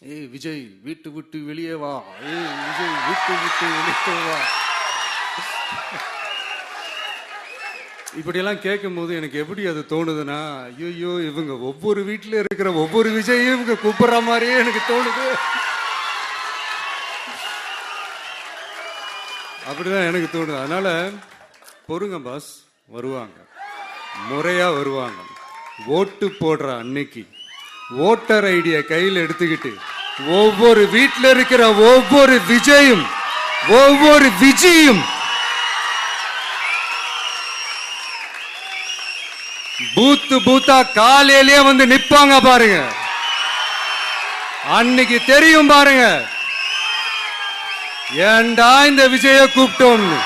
ஏய் விஜய் வீட்டு விட்டு வெளியே வா, ஏய் விஜய் வீட்டு விட்டு வெளியே வா. இப்படியெல்லாம் கேட்கும் போது எனக்கு எப்படி அது தோணுதுன்னா, ஐயோ இவங்க ஒவ்வொரு வீட்டில் இருக்கிற ஒவ்வொரு விஜயும் இவங்க கூப்பிடுற மாதிரியே எனக்கு தோணுது. அப்படிதான் எனக்கு தோணுது. அதனால பொறுங்க பாஸ், வருவாங்க, முறையா வருவாங்க. ஓட்டு போடுற அன்னைக்கு ஓட்டர் ஐடிய கையில் எடுத்துக்கிட்டு ஒவ்வொரு வீட்டில் இருக்கிற ஒவ்வொரு விஜயும் ஒவ்வொரு விஜயும் பூத்து பூத்தா காலையிலேயே வந்து நிப்பாங்க பாருங்க. அன்னைக்கு தெரியும் பாருங்க, ஏண்டா இந்த விஜய கூப்பிட்டோம்னு.